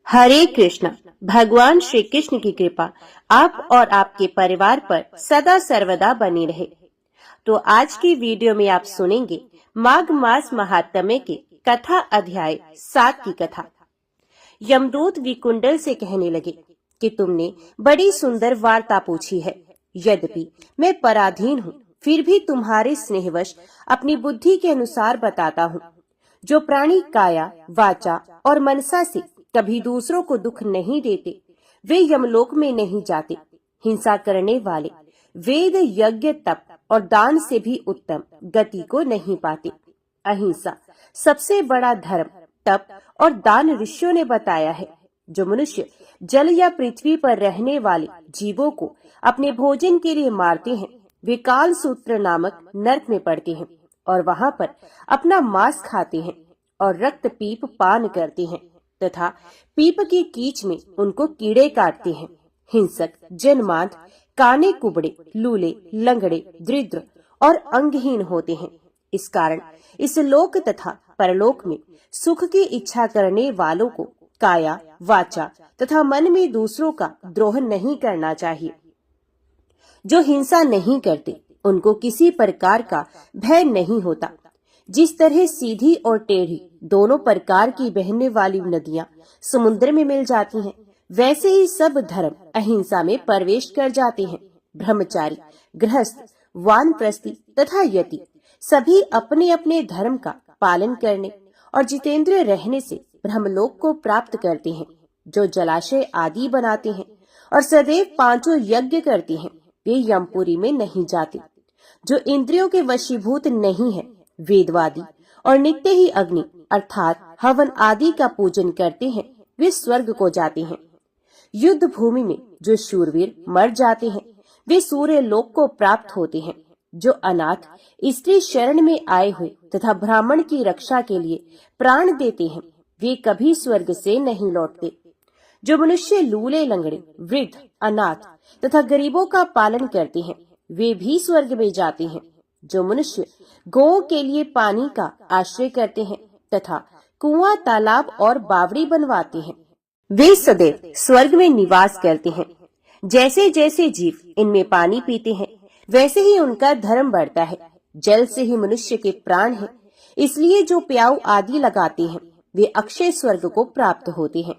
हरे कृष्णा। भगवान श्री कृष्ण की कृपा आप और आपके परिवार पर सदा सर्वदा बनी रहे। तो आज की वीडियो में आप सुनेंगे माघ मास महात्म्य के कथा अध्याय 7 की कथा। यमदूत विकुंडल से कहने लगे कि तुमने बड़ी सुंदर वार्ता पूछी है। यद्यपि मैं पराधीन हूँ, फिर भी तुम्हारे स्नेहवश अपनी बुद्धि के अनुसार बताता हूँ। जो प्राणी काया, वाचा और मनसा से कभी दूसरों को दुख नहीं देते, वे यमलोक में नहीं जाते। हिंसा करने वाले वेद, यज्ञ, तप और दान से भी उत्तम गति को नहीं पाते। अहिंसा सबसे बड़ा धर्म, तप और दान ऋषियों ने बताया है। जो मनुष्य जल या पृथ्वी पर रहने वाले जीवों को अपने भोजन के लिए मारते हैं, वे काल सूत्र नामक नरक में पड़ते हैं और वहां पर अपना मांस खाते हैं और रक्त पीप पान करते हैं तथा पीप की कीच में उनको कीड़े काटते हैं। हिंसक, जन्मांध, काने कुबड़े, लूले, लंगड़े, दरिद्र और अंगहीन होते हैं। इस कारण इस लोक तथा परलोक में सुख की इच्छा करने वालों को काया, वाचा तथा मन में दूसरों का द्रोह नहीं करना चाहिए। जो हिंसा नहीं करते, उनको किसी प्रकार का भय नहीं होता। जिस तरह सीधी और टेढ़ी दोनों प्रकार की बहने वाली नदियां समुद्र में मिल जाती हैं, वैसे ही सब धर्म अहिंसा में प्रवेश कर जाते हैं। ब्रह्मचारी, गृहस्थ, वानप्रस्थी तथा यति सभी अपने अपने धर्म का पालन करने और जितेंद्रिय रहने से ब्रह्मलोक को प्राप्त करते हैं। जो जलाशय आदि बनाते हैं और सदैव 5 यज्ञ करते हैं, वे यमपुरी में नहीं जाते। जो इंद्रियों के वशीभूत नहीं है, वेदवादी और नित्य ही अग्नि अर्थात हवन आदि का पूजन करते हैं, वे स्वर्ग को जाते हैं। युद्ध भूमि में जो शूरवीर मर जाते हैं, वे सूर्य लोक को प्राप्त होते हैं। जो अनाथ स्त्री शरण में आए हुए तथा ब्राह्मण की रक्षा के लिए प्राण देते हैं, वे कभी स्वर्ग से नहीं लौटते। जो मनुष्य लूले, लंगड़े, वृद्ध, अनाथ तथा गरीबों का पालन करते हैं, वे भी स्वर्ग में जाते हैं। जो मनुष्य गौ के लिए पानी का आश्रय करते हैं तथा कुआं, तालाब और बावड़ी बनवाते हैं, वे सदैव स्वर्ग में निवास करते हैं। जैसे जैसे जीव इनमें पानी पीते हैं, वैसे ही उनका धर्म बढ़ता है। जल से ही मनुष्य के प्राण है, इसलिए जो प्याऊ आदि लगाते हैं, वे अक्षय स्वर्ग को प्राप्त होते हैं।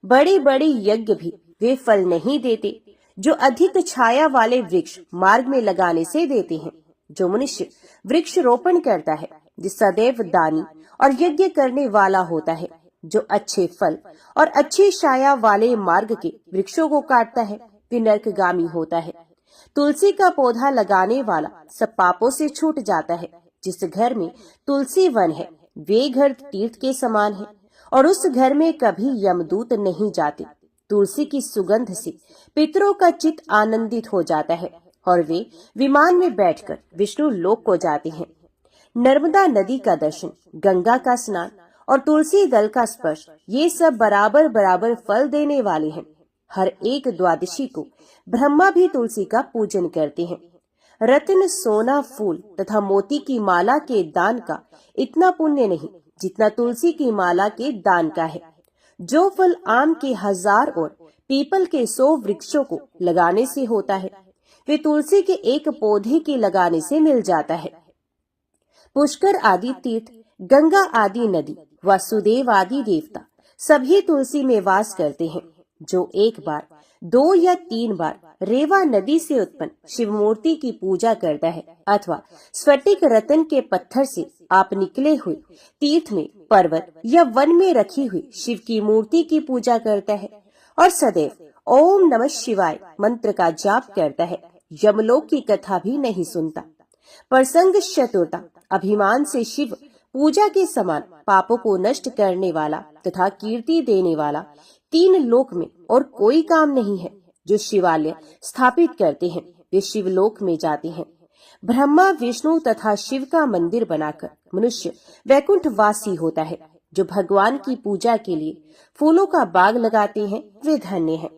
बड़े बड़े यज्ञ भी वे फल नहीं देते, जो अधिक छाया वाले वृक्ष मार्ग में लगाने से देते हैं। जो मनुष्य वृक्ष रोपण करता है, जो सदैव दानी और यज्ञ करने वाला होता है, जो अच्छे फल और अच्छी छाया वाले मार्ग के वृक्षों को काटता है, वे नरकगामी होता है। तुलसी का पौधा लगाने वाला सब पापों से छूट जाता है। जिस घर में तुलसी वन है, वे घर तीर्थ के समान है और उस घर में कभी यमदूत नहीं जाते। तुलसी की सुगंध से पितरों का चित्त आनंदित हो जाता है और वे विमान में बैठकर विष्णु लोक को जाते हैं। नर्मदा नदी का दर्शन, गंगा का स्नान और तुलसी दल का स्पर्श, ये सब बराबर बराबर फल देने वाले हैं। हर एक द्वादशी को ब्रह्मा भी तुलसी का पूजन करते हैं। रत्न, सोना, फूल तथा मोती की माला के दान का इतना पुण्य नहीं जितना तुलसी की माला के दान का है। जो फल आम के 1000 और पीपल के 100 वृक्षों को लगाने से होता है, वे तुलसी के एक पौधे के लगाने से मिल जाता है। पुष्कर आदि तीर्थ, गंगा आदि नदी, वासुदेव आदि देवता सभी तुलसी में वास करते हैं। जो एक बार, 2 या 3 बार रेवा नदी से उत्पन्न शिव मूर्ति की पूजा करता है अथवा स्फटिक रतन के पत्थर से आप निकले हुए तीर्थ में, पर्वत या वन में रखी हुई शिव की मूर्ति की पूजा करता है और सदैव ओम नमः शिवाय मंत्र का जाप करता है, यमलोक की कथा भी नहीं सुनता। प्रसंग चतुरता, अभिमान से शिव पूजा के समान पापों को नष्ट करने वाला तथा कीर्ति देने वाला 3 लोक में और कोई काम नहीं है। जो शिवालय स्थापित करते हैं, वे शिवलोक में जाते हैं। ब्रह्मा, विष्णु तथा शिव का मंदिर बनाकर मनुष्य वैकुंठ वासी होता है। जो भगवान की पूजा के लिए फूलों का बाग लगाते हैं, वे धन्य हैं।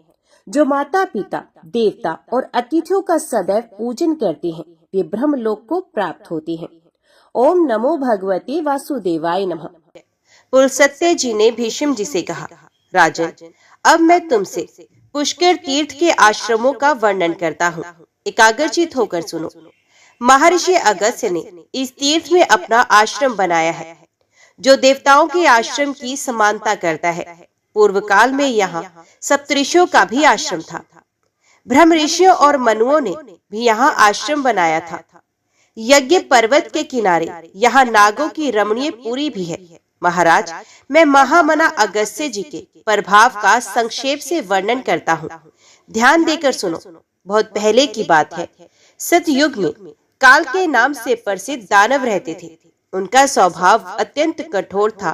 जो माता पिता, देवता और अतिथियों का सदैव पूजन करते हैं, वे ब्रह्मलोक को प्राप्त होते हैं। ओम नमो भगवते वासुदेवाय नमः। पुलस्त्य जी ने भीष्म जी से कहा, राजन, अब मैं तुमसे पुष्कर तीर्थ के आश्रमों का वर्णन करता हूँ। एकाग्रचित होकर सुनो। महर्षि अगस्त्य ने इस तीर्थ में अपना आश्रम बनाया है, जो देवताओं के आश्रम की समानता करता है। पूर्व काल में यहाँ सप्तऋषियों का भी आश्रम था। ब्रह्म ऋषियों और मनुओं ने भी यहाँ आश्रम बनाया था। यज्ञ पर्वत के किनारे यहाँ नागों की रमणीय पुरी भी है। महाराज, मैं महामना अगस्त्य जी के प्रभाव का संक्षेप से वर्णन करता हूँ। ध्यान देकर सुनो। बहुत पहले की बात है। सतयुग में काल के नाम से प्रसिद्ध दानव रहते थे। उनका स्वभाव अत्यंत कठोर था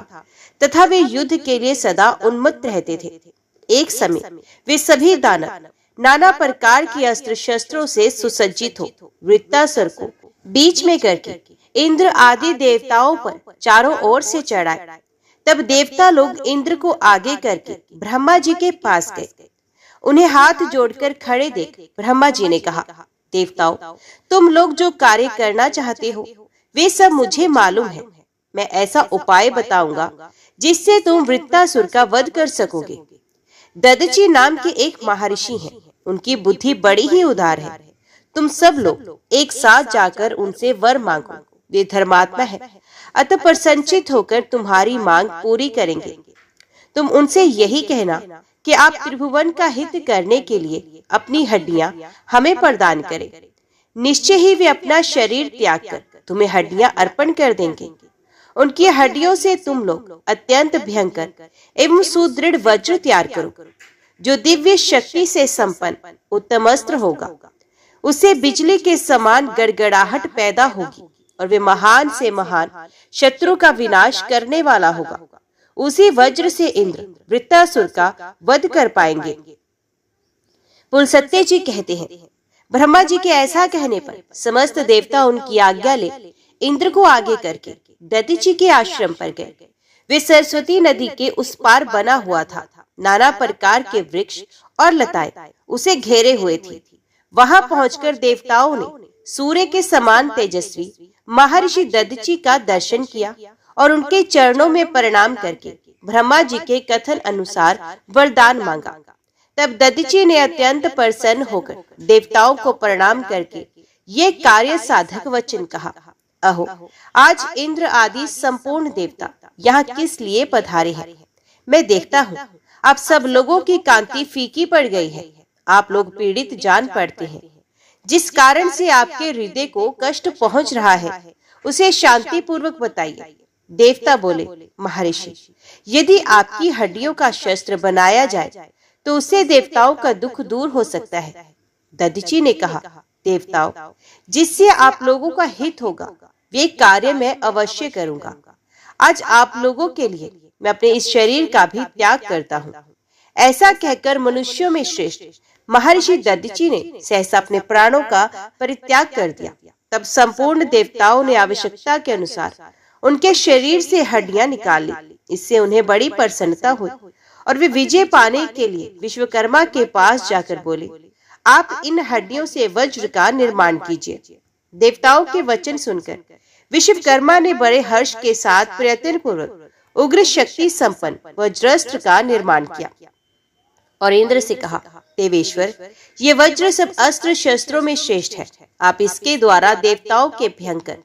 तथा वे युद्ध के लिए सदा उन्मत्त रहते थे। एक समय वे सभी दानव नाना प्रकार की अस्त्र शस्त्रों से सुसज्जित हो वृत्तासुर को बीच में करके इंद्र आदि देवताओं पर चारों ओर से चढ़ाए। तब देवता लोग इंद्र को आगे करके ब्रह्मा जी के पास गए। उन्हें हाथ जोड़कर खड़े देख ब्रह्मा जी ने कहा, देवताओं, तुम लोग जो कार्य करना चाहते हो वे सब मुझे मालूम है। मैं ऐसा उपाय बताऊंगा जिससे तुम वृत्तासुर का वध कर सकोगे। ददची नाम के एक महर्षि हैं। उनकी बुद्धि बड़ी ही उदार है। तुम सब लोग एक साथ जाकर उनसे वर मांगो। वे धर्मात्मा है, अतः प्रसन्नचित होकर तुम्हारी मांग पूरी करेंगे। तुम उनसे यही कहना कि आप त्रिभुवन का हित करने के लिए अपनी हड्डियां हमें प्रदान करें। निश्चय ही वे अपना शरीर त्याग कर तुम्हें हड्डियां अर्पण कर देंगे। उनकी हड्डियों से तुम लोग अत्यंत भयंकर एवं सुदृढ़ वज्र तैयार करो, जो दिव्य शक्ति से संपन्न उत्तम अस्त्र होगा। उससे बिजली के समान गड़गड़ाहट पैदा होगी और वे महान से महान शत्रु का विनाश करने वाला होगा। उसी वज्र से इंद्र वृत्तासुर का वध कर पाएंगे। पुलस्त्य जी कहते हैं, ब्रह्मा जी के ऐसा कहने पर समस्त देवता उनकी आज्ञा ले इंद्र को आगे करके दधीचि के आश्रम पर गए। वे सरस्वती नदी के उस पार बना हुआ था। नाना प्रकार के वृक्ष और लताएं उसे घेरे हुए थी। वहां पहुंचकर देवताओं ने सूर्य के समान तेजस्वी महर्षि दधीचि का दर्शन किया और उनके चरणों में प्रणाम करके ब्रह्मा जी के कथन अनुसार वरदान मांगा। तब दधीचि ने अत्यंत प्रसन्न होकर देवताओं को प्रणाम करके ये कार्य साधक वचन कहा, अहो, आज इंद्र आदि संपूर्ण देवता यहाँ किस लिए पधारे हैं? मैं देखता हूँ आप सब लोगों की कांति फीकी पड़ गई है। आप लोग पीड़ित जान पड़ते हैं। जिस कारण से आपके हृदय को कष्ट पहुंच रहा है उसे शांति पूर्वक बताइए। देवता बोले, महर्षि, यदि आपकी हड्डियों का शस्त्र बनाया जाए तो उससे देवताओं का दुख दूर हो सकता है। दधीचि ने कहा, देवताओं, जिससे आप लोगों का हित होगा वे कार्य मैं अवश्य करूंगा। आज आप लोगों के लिए मैं अपने इस शरीर का भी त्याग करता हूँ। ऐसा कहकर मनुष्यों में श्रेष्ठ महर्षि दधीचि ने सहसा अपने प्राणों का परित्याग कर दिया। तब संपूर्ण देवताओं ने आवश्यकता के अनुसार उनके शरीर से हड्डियां निकाल ली। इससे उन्हें बड़ी प्रसन्नता हुई और वे विजय पाने के लिए विश्वकर्मा के पास जाकर बोले, आप इन हड्डियों से वज्र का निर्माण कीजिए। देवताओं के वचन सुनकर विश्वकर्मा ने बड़े हर्ष के साथ प्रयत्न पूर्वक उग्र शक्ति संपन्न वज्रास्त्र का निर्माण किया और इंद्र से कहा, देवेश्वर, ये वज्र सब अस्त्र शस्त्रों में श्रेष्ठ है। आप इसके द्वारा देवताओं के भयंकर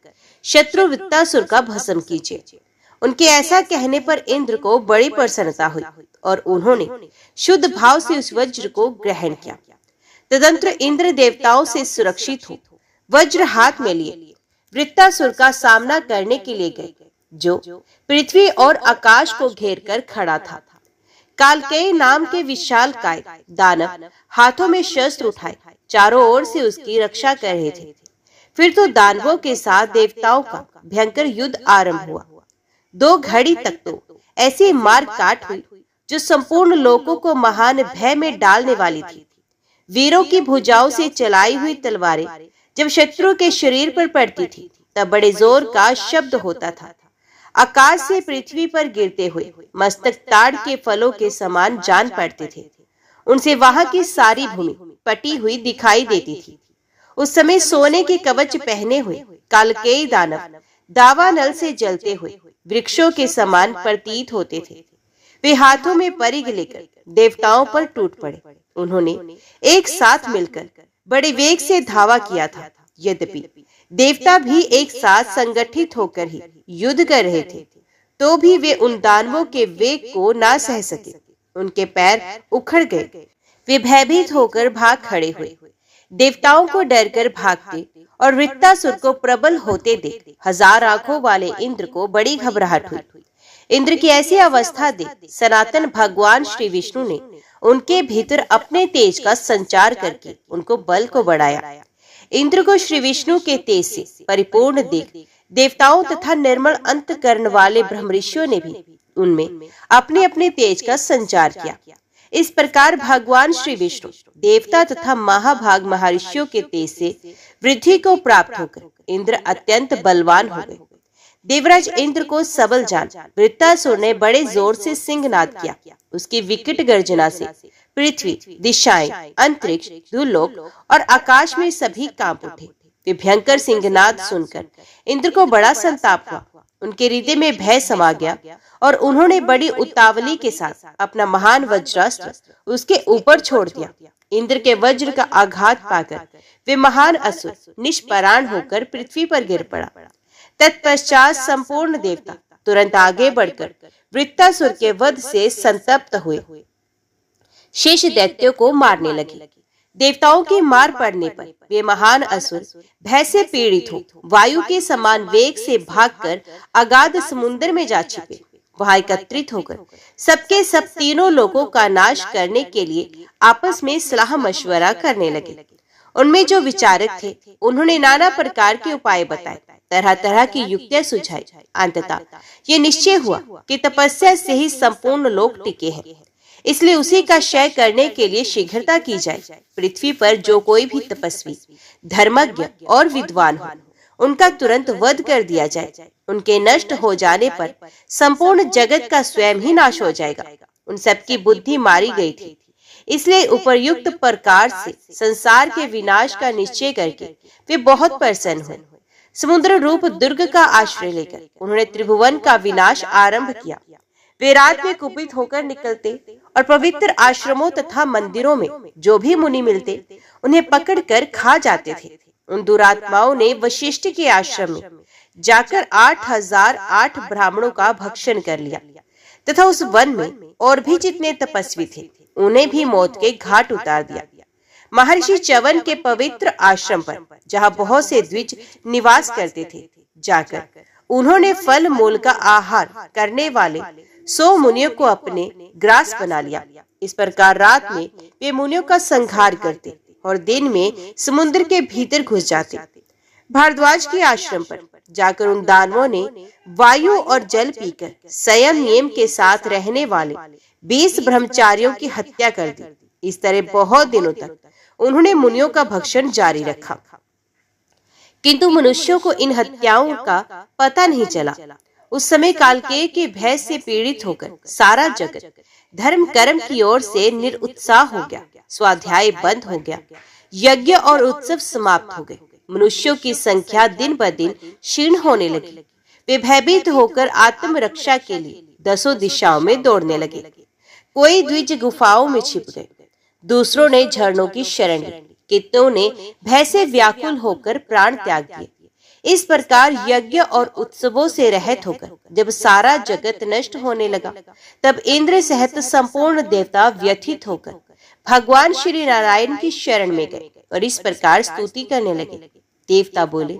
शत्रु वृत्तासुर का भस्म कीजिए। उनके ऐसा कहने पर इंद्र को बड़ी प्रसन्नता हुई और उन्होंने शुद्ध भाव से उस वज्र को ग्रहण किया। तदंतर इंद्र देवताओं से सुरक्षित हो वज्र हाथ में लिए वृत्तासुर का सामना करने के लिए गए, जो पृथ्वी और आकाश को घेर कर खड़ा था। कालकेय नाम के विशाल काय दानव हाथों में शस्त्र उठाए चारों ओर से उसकी रक्षा कर रहे थे। फिर तो दानवों के साथ देवताओं का भयंकर युद्ध आरंभ हुआ। 2 घड़ी तक तो ऐसी मार काट हुई जो संपूर्ण लोगों को महान भय में डालने वाली थी। वीरों की भुजाओं से चलाई हुई तलवारें जब शत्रु के शरीर पर पड़ती थी तब बड़े जोर का शब्द होता था। आकाश से पृथ्वी पर गिरते हुए मस्तक ताड़ के फलों के समान जान पड़ते थे। उनसे वहां की सारी भूमि पटी हुई दिखाई देती थी। उस समय सोने के कवच पहने हुए कालकेय दानव दावानल से जलते हुए वृक्षों के समान प्रतीत होते थे। वे हाथों में परिघ लेकर देवताओं पर टूट पड़े। उन्होंने एक साथ मिलकर बड़े वेग से धावा किया था। यद्यपि देवता भी एक साथ संगठित होकर ही युद्ध कर रहे थे, तो भी वे उन दानवों के वेग को ना सह सके। उनके पैर उखड़ गए। वे भयभीत होकर भाग खड़े हुए। देवताओं को डरकर भागते और वृत्तासुर को प्रबल होते देख 1000 आंखों वाले इंद्र को बड़ी घबराहट हुई। इंद्र की ऐसी अवस्था देख सनातन भगवान श्री विष्णु ने उनके भीतर अपने तेज का संचार करके उनको बल को बढ़ाया। इंद्र को श्री विष्णु के तेज से परिपूर्ण देख देवताओं तथा निर्मल अंतकरण वाले ब्रह्मऋषियों ने भी उनमें अपने अपने तेज का संचार किया। इस प्रकार भगवान श्री विष्णु देवता तथा महाभाग महर्षियों के तेज से वृद्धि को प्राप्त होकर इंद्र अत्यंत बलवान हो गए। देवराज इंद्र को सबल जान वृत्तासुर ने बड़े जोर से सिंहनाद किया। उसकी विकट गर्जना से पृथ्वी, दिशाएं, अंतरिक्ष, भूलोक और आकाश में सभी कांप उठे। वे भयंकर सिंहनाद सुनकर इंद्र को बड़ा संताप हुआ। उनके हृदय में भय समा गया और उन्होंने बड़ी उतावली के साथ अपना महान वज्रास्त्र उसके ऊपर छोड़ दिया। इंद्र के वज्र का आघात पाकर वे महान असुर निष्प्राण होकर पृथ्वी पर गिर पड़ा। तत्पश्चात संपूर्ण देवता तुरंत आगे बढ़कर वृत्तासुर के वध से संतप्त हुए शेष दैत्यों को मारने लगे। देवताओं के मार पड़ने पर वे महान असुर भय से पीड़ित हो वायु के समान वेग से भागकर अगाध समुद्र में जा छिपे। वहां एकत्रित होकर सबके सब तीनों लोगों का नाश करने के लिए आपस में सलाह मशवरा करने लगे। उनमें जो विचारक थे उन्होंने नाना प्रकार के उपाय बताए, तरह तरह की युक्तियां सुझाई। अंततः ये निश्चय हुआ कि तपस्या से ही संपूर्ण लोक टिके हैं, इसलिए उसी का क्षय करने के लिए शीघ्रता की जाए। पृथ्वी पर जो कोई भी तपस्वी, धर्मज्ञ और विद्वान हो, उनका तुरंत वध कर दिया जाए। उनके नष्ट हो जाने पर संपूर्ण जगत का स्वयं ही नाश हो जाएगा। उन सबकी बुद्धि मारी गई थी, इसलिए उपर्युक्त प्रकार से संसार के विनाश का निश्चय करके वे बहुत प्रसन्न हुए। समुद्र रूप दुर्ग का आश्रय लेकर उन्होंने त्रिभुवन का विनाश आरंभ किया। वे रात में कुपित होकर निकलते और पवित्र आश्रमों तथा मंदिरों में जो भी मुनि मिलते उन्हें पकड़कर खा जाते थे। उन दुरात्माओं ने वशिष्ठ के आश्रम में जाकर 8008 ब्राह्मणों का भक्षण कर लिया तथा उस वन में और भी जितने तपस्वी थे उन्हें भी मौत के घाट उतार दिया। महर्षि च्यवन के पवित्र आश्रम पर जहाँ बहुत से द्विज निवास करते थे, जाकर उन्होंने फल मूल का आहार करने वाले 100 मुनियों को अपने ग्रास बना लिया। इस प्रकार रात में वे मुनियों का संहार करते और दिन में समुद्र के भीतर घुस जाते। भारद्वाज के आश्रम पर जाकर उन दानवों ने वायु और जल पीकर संयम नियम के साथ रहने वाले 20 ब्रह्मचारियों की हत्या कर दी। इस तरह बहुत दिनों तक उन्होंने मुनियों का भक्षण जारी रखा, किंतु मनुष्यों को इन हत्याओं का पता नहीं चला। उस समय कालकेय के भय से पीड़ित होकर सारा जगत धर्म कर्म की ओर से निरुत्साह हो गया। स्वाध्याय बंद हो गया, यज्ञ और उत्सव समाप्त हो गए। मनुष्यों की संख्या दिन ब दिन क्षीण होने लगी। वे भयभीत होकर आत्मरक्षा के लिए 10 दिशाओं में दौड़ने लगे। कोई द्विज गुफाओं में छिप गए, दूसरों ने झरनों की शरण ली, कितनों ने भय से व्याकुल होकर प्राण त्याग दिए। इस प्रकार यज्ञ और उत्सवों से रहित होकर जब सारा जगत नष्ट होने लगा, तब इंद्र सहित संपूर्ण देवता व्यथित होकर भगवान श्री नारायण की शरण में गए और इस प्रकार स्तुति करने लगे। देवता बोले,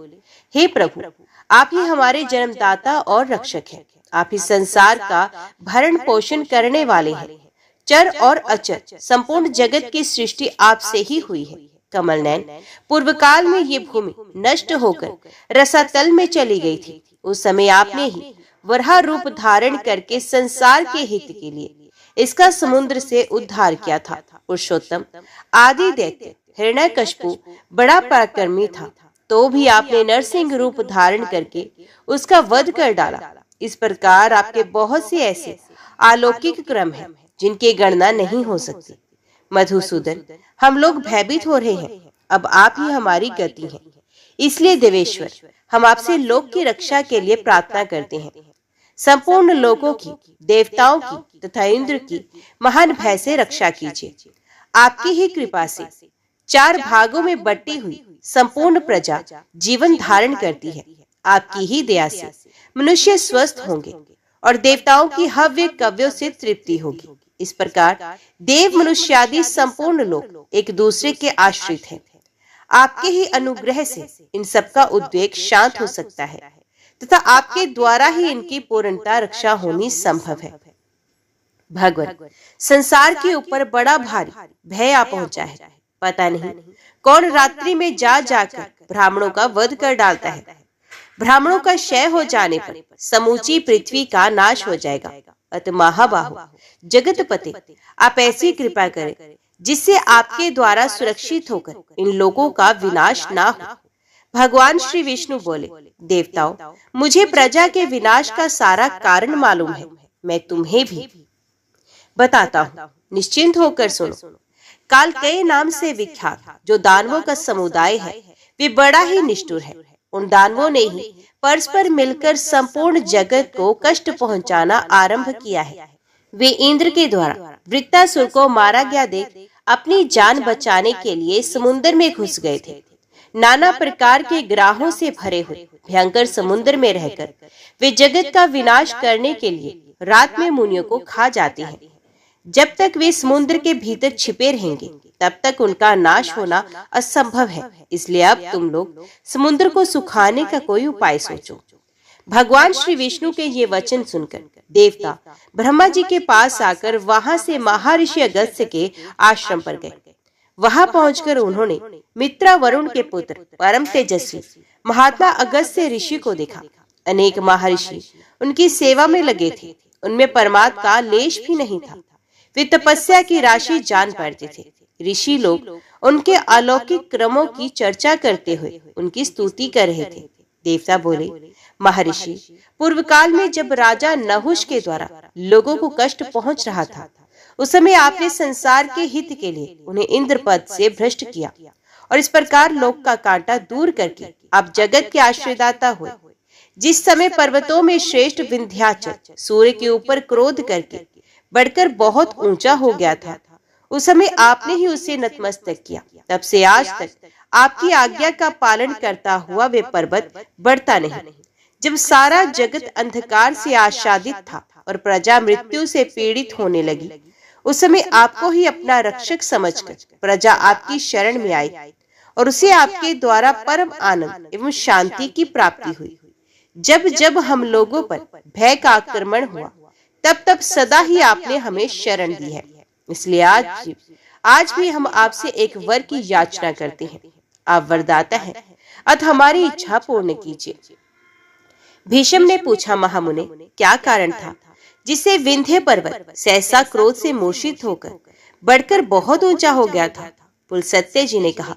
हे प्रभु, आप ही हमारे जन्मदाता और रक्षक हैं। आप ही संसार का भरण पोषण करने वाले हैं। चर और अचर संपूर्ण जगत की सृष्टि आपसे ही हुई है। कमल नयन, पूर्व काल में ये भूमि नष्ट होकर रसातल में चली गई थी। उस समय आपने ही वराह रूप धारण करके संसार के हित के लिए इसका समुद्र से उद्धार किया था। पुरुषोत्तम, आदि दैत्य हिरण्यकशिपु बड़ा पराक्रमी था, तो भी आपने नरसिंह रूप धारण करके उसका वध कर डाला। इस प्रकार आपके बहुत से ऐसे अलौकिक क्रम हैं जिनकी गणना नहीं हो सकती। मधुसूदन, हम लोग भयभीत हो रहे हैं, अब आप ही हमारी गति हैं। इसलिए देवेश्वर, हम आपसे लोक की रक्षा के लिए प्रार्थना करते हैं। संपूर्ण लोगों की, देवताओं की तथा इंद्र की महान भय से रक्षा कीजिए। आपकी ही कृपा से 4 भागों में बटी हुई संपूर्ण प्रजा जीवन धारण करती है। आपकी ही दया से मनुष्य स्वस्थ होंगे और देवताओं की हव्य कव्यों से तृप्ति होगी। इस प्रकार देव मनुष्यादि संपूर्ण लोग एक दूसरे के आश्रित हैं। आपके ही अनुग्रह से इन सबका उद्वेग शांत हो सकता है तथा आपके द्वारा ही इनकी पूर्णता रक्षा होनी संभव है। भगवान, संसार के ऊपर बड़ा भारी भय आ पहुंचा है। पता नहीं कौन रात्रि में जा जाकर ब्राह्मणों का वध कर डालता है। ब्राह्मणों का क्षय हो जाने पर समूची पृथ्वी का नाश हो जाएगा। अत महाबाहु जगतपते, आप ऐसी कृपा करें जिससे आपके द्वारा सुरक्षित होकर इन लोगों का विनाश ना हो। भगवान श्री विष्णु बोले, देवताओं, मुझे प्रजा के विनाश का सारा कारण मालूम है। मैं तुम्हें भी बताता हूँ, निश्चिंत होकर सुनो। कालकेय नाम से विख्यात जो दानवों का समुदाय है, वे बड़ा ही निष्ठुर है। उन दानवों ने ही परस्पर मिलकर संपूर्ण जगत को कष्ट पहुंचाना आरंभ किया है। वे इंद्र के द्वारा वृत्तासुर को मारा गया देख अपनी जान बचाने के लिए समुद्र में घुस गए थे। नाना प्रकार के ग्राहों से भरे हुए भयंकर समुद्र में रहकर वे जगत का विनाश करने के लिए रात में मुनियों को खा जाते हैं। जब तक वे समुद्र के भीतर छिपे रहेंगे तब तक उनका नाश होना असंभव है। इसलिए अब तुम लोग समुद्र को सुखाने का कोई उपाय सोचो। भगवान श्री विष्णु के ये वचन सुनकर देवता ब्रह्मा जी के पास आकर वहां से महर्षि अगस्त्य के आश्रम पर गए। वहां पहुंचकर उन्होंने मित्रा वरुण के पुत्र परम तेजस्वी महात्मा अगस्त्य ऋषि को देखा। अनेक महर्षि उनकी सेवा में लगे थे। उनमें परमात्मा का लेश भी नहीं था। वे तपस्या की राशि जान पड़ते थे। ऋषि लोग उनके अलौकिक क्रमों की चर्चा करते हुए उनकी स्तुति कर रहे थे। देवता बोले, महर्षि, पूर्व काल में जब राजा नहुष के द्वारा लोगों को कष्ट पहुंच रहा था, उस समय आपने संसार के हित के लिए उन्हें इंद्र पद से भ्रष्ट किया और इस प्रकार लोक का कांटा दूर करके आप जगत के आश्रयदाता हुए। जिस समय पर्वतों में श्रेष्ठ विंध्याचल सूर्य के ऊपर क्रोध करके बढ़कर बहुत ऊंचा हो गया था, उस समय आपने ही उसे नतमस्तक किया। तब से आज तक आपकी आज्ञा का पालन करता हुआ वे पर्वत बढ़ता नहीं। जब सारा जगत अंधकार से आच्छादित था और प्रजा मृत्यु से पीड़ित होने लगी, उस समय आपको ही अपना रक्षक समझकर प्रजा आपकी शरण में आई और उसे आपके द्वारा परम आनंद एवं शांति की प्राप्ति हुई। जब जब हम लोगों पर भय का आक्रमण हुआ, तब तब सदा ही आपने हमें शरण दी है। इसलिए आज भी हम आपसे एक वर की याचना करते हैं। आप वरदाता हैं, अतः हमारी इच्छा पूर्ण कीजिए। भीष्म ने पूछा, महामुने, क्या कारण था जिससे विंध्य पर्वत सहसा क्रोध से मूर्छित होकर बढ़कर बहुत ऊंचा हो गया था? पुलस्त्य जी ने कहा,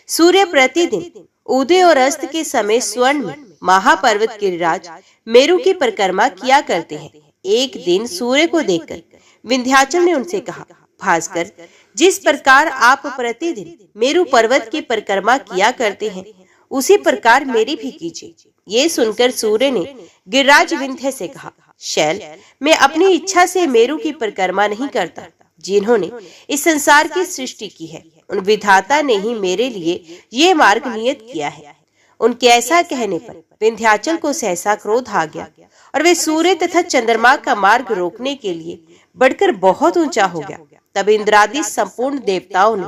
सूर्य प्रतिदिन उदय और अस्त के समय स्वर्ण में महापर्वत गिरिराज मेरु की परिक्रमा किया करते हैं। एक दिन सूर्य को देखकर विंध्याचल ने उनसे कहा, भास्कर, जिस प्रकार आप प्रतिदिन मेरु पर्वत की परिक्रमा किया करते हैं, उसी प्रकार मेरी भी कीजिए। ये सुनकर सूर्य ने गिरिराज विंध्य से कहा, शैल, मैं अपनी इच्छा से मेरु की परिक्रमा नहीं करता। जिन्होंने इस संसार की सृष्टि की है, उन विधाता ने ही मेरे लिए ये मार्ग नियत किया है। उनके ऐसा कहने पर विंध्याचल को सहसा क्रोध आ गया और वे सूर्य तथा चंद्रमा का मार्ग रोकने के लिए बढ़कर बहुत ऊंचा हो गया। तब इंद्रादि संपूर्ण देवताओं ने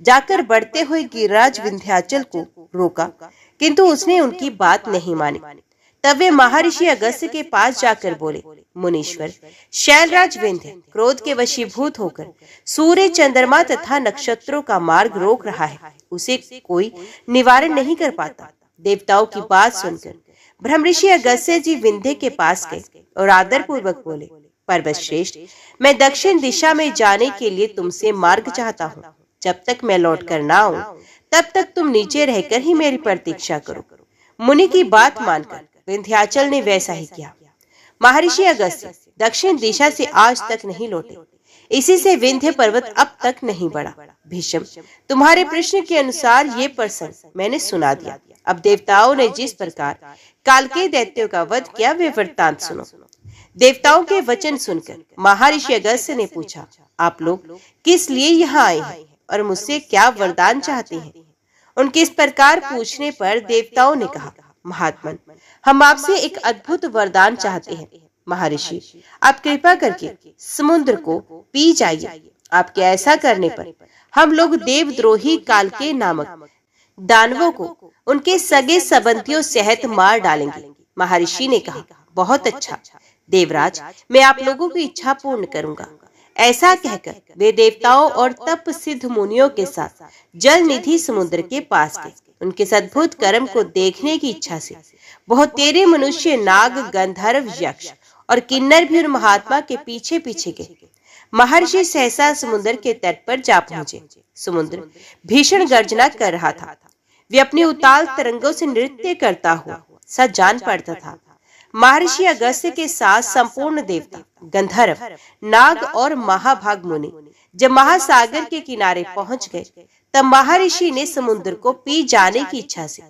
जाकर बढ़ते हुए गिरिराज विंध्याचल को रोका, किंतु उसने उनकी बात नहीं मानी। तब वे महर्षि अगस्त्य के पास जाकर बोले, मुनीश्वर, शैलराज विंध्य क्रोध के वशीभूत होकर सूर्य, चंद्रमा तथा नक्षत्रों का मार्ग रोक रहा है। उसे कोई निवारण नहीं कर पाता। देवताओं की बात सुनकर ब्रह्मऋषि अगस्त्य जी विंध्य के पास गए और आदर पूर्वक बोले, पर्वतश्रेष्ठ, मैं दक्षिण दिशा में जाने के लिए तुमसे मार्ग चाहता हूँ। जब तक मैं लौट कर ना आऊं, तब तक तुम नीचे रहकर ही मेरी प्रतीक्षा करो। मुनि की बात मानकर विंध्याचल ने वैसा ही किया। महर्षि अगस्त्य दक्षिण दिशा से आज तक नहीं लौटे। इसी से विंध्य पर्वत अब तक नहीं बढ़ा। भीष्म, तुम्हारे प्रश्न के अनुसार ये प्रसंग मैंने सुना दिया। अब देवताओं ने जिस प्रकार कालकेय दैत्यों का वध किया, वे वृत्तांत सुनो। देवताओं के वचन सुनकर महर्षि अगस्त्य ने पूछा, आप लोग किस लिए यहाँ आए हैं और मुझसे क्या वरदान चाहते हैं? उनके इस प्रकार पूछने पर देवताओं ने कहा, महात्मन, हम आपसे एक अद्भुत वरदान चाहते हैं। महर्षि, आप कृपा करके समुद्र को पी जाइए। आपके ऐसा करने पर हम लोग देवद्रोही कालकेय नामक दानवों को उनके सगे संबंधियों सहित मार डालेंगे। महर्षि ने कहा, बहुत अच्छा देवराज, मैं आप लोगों की इच्छा पूर्ण करूंगा। ऐसा कहकर वे देवताओं और तप सिद्ध मुनियों के साथ जल निधि समुद्र के पास गए। उनके अद्भुत कर्म को देखने की इच्छा से बहुत तेरे मनुष्य, नाग, गंधर्व, यक्ष और किन्नर भी उन महात्मा के पीछे पीछे गए। महर्षि सहसा समुद्र के तट पर जा पहुंचे। समुद्र भीषण गर्जना कर रहा था। वे अपनी उताल तरंगों से नृत्य करता हुआ सा जान पड़ता था। महर्षि अगस्त्य के साथ संपूर्ण देवता, गंधर्व, नाग और महाभाग मुनि जब महासागर के किनारे पहुंच गए, तब महर्षि ने समुद्र को पी जाने की इच्छा से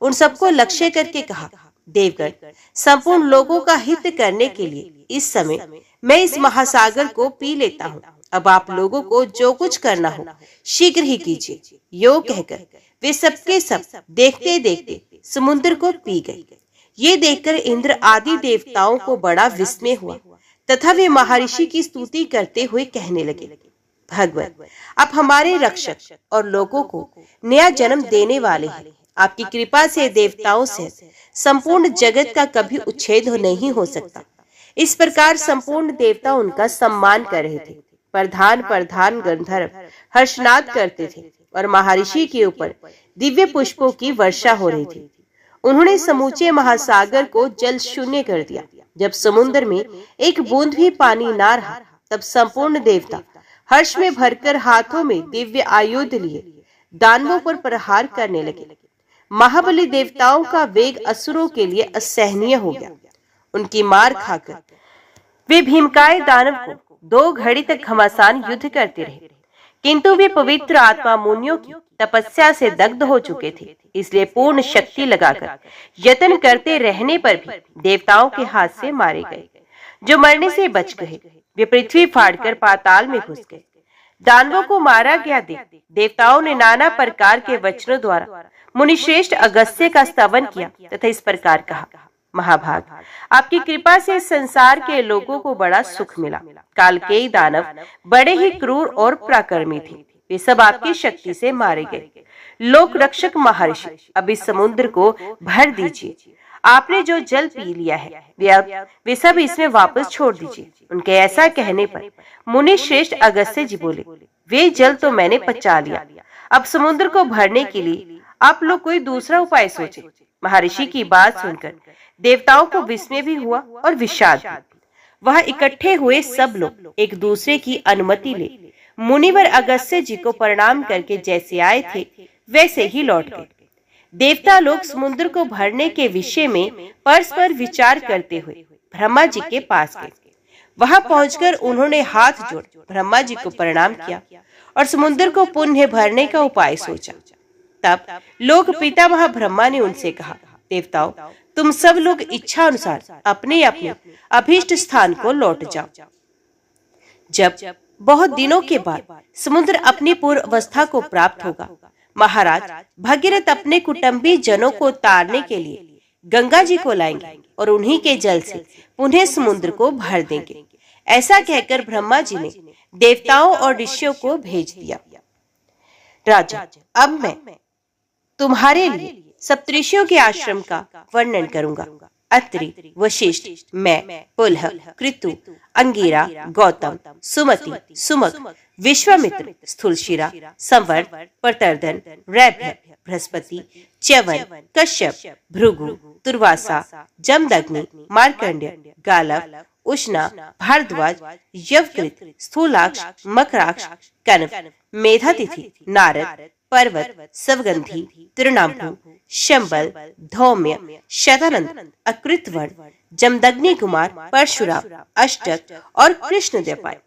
उन सबको लक्ष्य करके कहा, देवगण, संपूर्ण लोगों का हित करने के लिए इस समय मैं इस महासागर को पी लेता हूँ। अब आप लोगों को जो कुछ करना हो शीघ्र ही कीजिए। यो कहकर वे सबके सब देखते देखते समुद्र को पी गए। ये देखकर इंद्र आदि देवताओं को बड़ा विस्मय हुआ तथा वे महर्षि की स्तुति करते हुए कहने लगे, भगवान, आप हमारे रक्षक और लोगों को नया जन्म देने वाले हैं। आपकी कृपा से देवताओं से संपूर्ण जगत का कभी उच्छेद नहीं हो सकता। इस प्रकार संपूर्ण देवता उनका सम्मान कर रहे थे। प्रधान गंधर्व हर्षनाद करते थे और महर्षि के ऊपर दिव्य पुष्पों की वर्षा हो रही थी। उन्होंने समूचे महासागर को जल शून्य कर दिया। जब समुद्र में एक बूंद भी पानी ना रहा, तब संपूर्ण देवता हर्ष में भरकर हाथों में दिव्य आयुध लिए दानवों पर प्रहार करने लगे। महाबली देवताओं का वेग असुरों के लिए असहनीय हो गया। उनकी मार खाकर वे भीमकाय दानव को 2 घड़ी तक घमासान युद्ध करते रहे, किंतु वे पवित्र आत्मा मुनियों की तपस्या से दग्ध हो चुके थे। इसलिए पूर्ण शक्ति लगाकर यत्न करते रहने पर भी देवताओं के हाथ से मारे गए। जो मरने से बच गए, वे पृथ्वी फाड़कर पाताल में घुस गए। दानवों को मारा गया देख देवताओं ने नाना प्रकार के वचनों द्वारा मुनिश्रेष्ठ अगस्त्य का स्तवन किया तथा इस प्रकार कहा, महाभाग, आपकी कृपा से संसार के लोगों को बड़ा सुख मिला। कालकेय दानव बड़े ही क्रूर और पराक्रमी थे। वे सब आपकी शक्ति से मारे गए। लोक रक्षक महर्षि, अब इस समुद्र को भर दीजिए। आपने जो जल पी लिया है वे सब इसमें वापस छोड़ दीजिए। उनके ऐसा कहने पर मुनि श्रेष्ठ अगस्त्य जी बोले, वे जल तो मैंने पचा लिया। अब समुद्र को भरने के लिए आप लोग कोई दूसरा उपाय सोचे। महर्षि की बात सुनकर देवताओं को विस्मय भी हुआ और विषाद भी। वह इकट्ठे हुए सब लोग एक दूसरे की अनुमति ले मुनिवर अगस्त्य जी को प्रणाम करके जैसे आए थे वैसे ही लौट गए। देवता लोग समुद्र को भरने के विषय में परस्पर विचार करते हुए ब्रह्मा जी के पास गए। वहां पहुंचकर उन्होंने हाथ जोड़ ब्रह्मा जी को प्रणाम किया और समुद्र को पुनः भरने का उपाय सोचा। तब लोक पितामह ब्रह्मा ने उनसे कहा, देवताओं, तुम सब लोग इच्छा अनुसार अपने अपने अभीष्ट स्थान को लौट जाओ। जब बहुत दिनों के बाद समुद्र अपनी पूर्व अवस्था को प्राप्त होगा, महाराज भगीरथ अपने कुटुंबी जनों को तारने के लिए गंगा जी को लाएंगे और उन्हीं के जल से पुनः समुद्र को भर देंगे। ऐसा कहकर ब्रह्मा जी ने देवताओं और ऋषियों को भेज दिया। राजा, अब मैं तुम्हारे लिए सप्तऋषियों के आश्रम का वर्णन करूंगा। अत्रि, वशिष्ठ, मैं, पुलह, कृतु, अंगिरा, गौतम, सुमति, सुमक, विश्वामित्र, स्थूलशिरा, संवर्त, प्रतर्दन, रैभ्य, बृहस्पति, च्यवन, कश्यप, भृगु, दुर्वासा, जमदग्नि, मार्कंडेय, गालव, उष्णा, भारद्वाज, यवकृत, स्थूलाक्ष, मकराक्ष, कनव, मेधातिथि, नारद, पर्वत, सवगंधी, तृणाभु, शंबल, धौम्य, शतानंद, अकृतवर्ण, जमदग्नि कुमार, परशुराम, अष्टक और कृष्णद्वैपायन,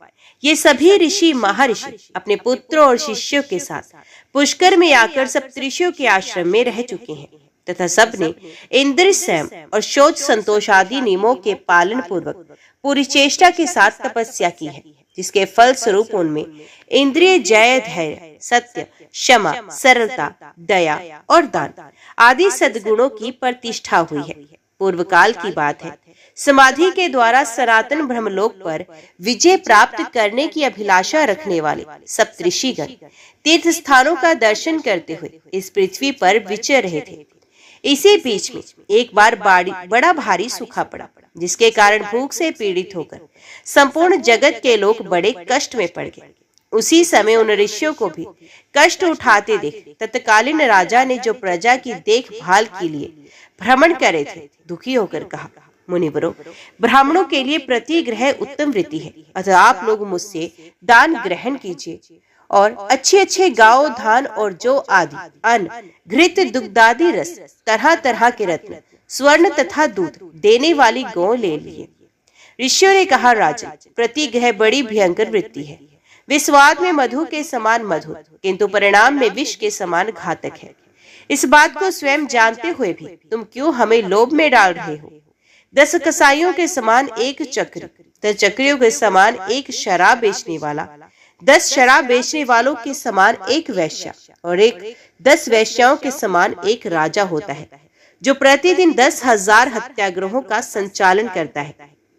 ये सभी ऋषि महर्षि अपने पुत्रों और शिष्यों के साथ पुष्कर में आकर सप्तऋषियों के आश्रम में रह चुके हैं तथा सबने इंद्र, संयम और शौच, संतोष आदि नियमों के पालन पूर्वक पूरी चेष्टा के साथ तपस्या की है, जिसके फल स्वरूप उनमें इंद्रिय जय, धैर्य, सत्य, क्षमा, सरलता, दया और दान आदि सद्गुणों की प्रतिष्ठा हुई है। पूर्व काल की बात है, समाधि के द्वारा सनातन ब्रह्मलोक पर विजय प्राप्त करने की अभिलाषा रखने वाले सप्तऋषिगण तीर्थ स्थानों का दर्शन करते हुए इस पृथ्वी पर विचर रहे थे। इसी बीच में एक बार बड़ा भारी सूखा पड़ा, जिसके कारण भूख से पीड़ित होकर संपूर्ण जगत के लोग बड़े कष्ट में पड़ गए। उसी समय उन ऋषियों को भी कष्ट उठाते देख तत्कालीन राजा ने, जो प्रजा की देखभाल के लिए भ्रमण करे थे, दुखी होकर कहा, मुनिवरों, ब्राह्मणों के लिए प्रतिग्रह उत्तम वृत्ति है, अतः आप लोग मुझसे दान ग्रहण कीजिए और अच्छे अच्छे गांव, धान और जौ आदि अन्न, घृत, दुग्धादि रस, तरह तरह के रत्न, स्वर्ण तथा दूध देने वाली गौ ले लिए। ऋषियों ने कहा, राजन, प्रतिग्रह बड़ी भयंकर वृत्ति है। वे स्वाद में मधु के समान मधुर, किंतु परिणाम में विष के समान घातक है। इस बात को स्वयं जानते हुए भी तुम क्यों हमें लोभ में डाल रहे हो? 10 कसाईयों के समान एक चक्र, 10 चक्रियों के समान एक शराब बेचने वाला, 10 शराब बेचने वालों के समान एक वैश्या और 10 वैश्याओं के समान एक राजा होता है, जो प्रतिदिन 10,000 हत्याग्रहों का संचालन करता है।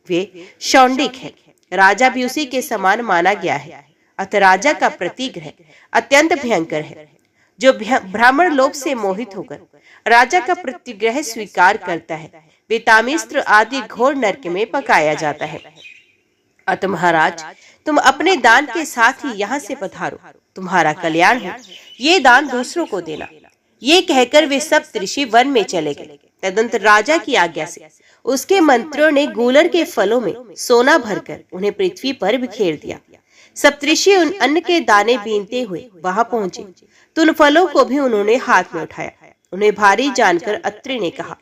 वे शौंडिक है। राजा भी उसी के समान माना गया है। अतः राजा का प्रतिग्रह अत्यंत भयंकर है। जो ब्राह्मण लोभ से मोहित होकर राजा का प्रतिग्रह स्वीकार करता है, वे तामिस्त्र आदि घोर नरक में पकाया जाता है। अतः महाराज, तुम अपने दान के साथ ही यहाँ से पधारो, तुम्हारा कल्याण हो, ये दान दूसरों को देना। ये कहकर वे सप्तऋषि वन में चले गए। तदंतर राजा की आज्ञा से उसके मंत्रियों ने गूलर के फलों में सोना भरकर उन्हें पृथ्वी पर बिखेर दिया। सप्तऋषि उन अन्न के दाने बीनते हुए वहां पहुंचे तो उन फलों को भी उन्होंने हाथ में उठाया। उन्हें भारी जानकर अत्रि ने कहा,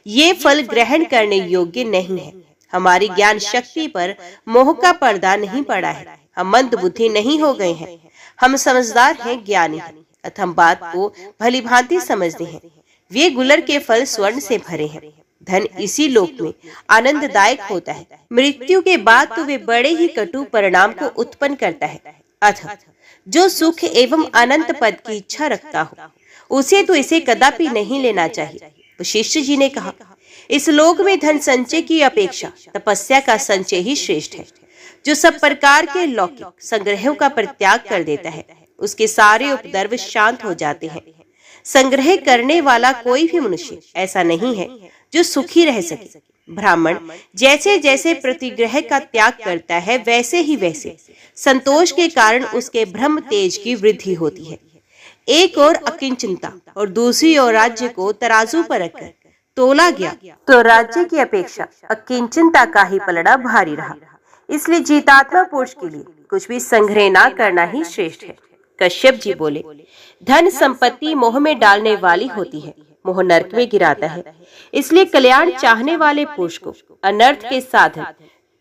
ये फल ग्रहण करने योग्य नहीं है। हमारी ज्ञान शक्ति पर मोह का पर्दा नहीं पड़ा है। हम मंद बुद्धि नहीं हो गए हैं। हम समझदार हैं, ज्ञानी हैं, अतः हम बात को भली भांति समझते हैं। वे गुलर के फल स्वर्ण से भरे हैं। धन इसी लोक में आनंददायक होता है। मृत्यु के बाद तो वे बड़े ही कटु परिणाम को उत्पन्न करता है। अतः जो सुख एवं अनंत पद की इच्छा रखता हो, उसे तो इसे कदापि नहीं लेना चाहिए। वशिष्ठ जी ने कहा, इस लोक में धन संचय की अपेक्षा तपस्या का संचय ही श्रेष्ठ है। जो सब प्रकार के लौकिक संग्रहों का परित्याग कर देता है, उसके सारे उपद्रव शांत हो जाते हैं। संग्रह करने वाला कोई भी मनुष्य ऐसा नहीं है जो सुखी रह सके। ब्राह्मण जैसे जैसे प्रतिग्रह का त्याग करता है, वैसे ही वैसे संतोष के कारण उसके ब्रह्म तेज की वृद्धि होती है। एक और अकिंचनता और दूसरी ओर राज्य को तराजू पर रखकर तोला गया तो राज्य की अपेक्षा अकिंचनता का ही पलड़ा भारी रहा। इसलिए जीतात्मा पुरुष के लिए कुछ भी संग्रह न करना ही श्रेष्ठ है। कश्यप जी बोले, धन संपत्ति मोह में डालने वाली होती है, मोह नरक में गिराता है। इसलिए कल्याण चाहने वाले पुरुष को अनर्थ के साधन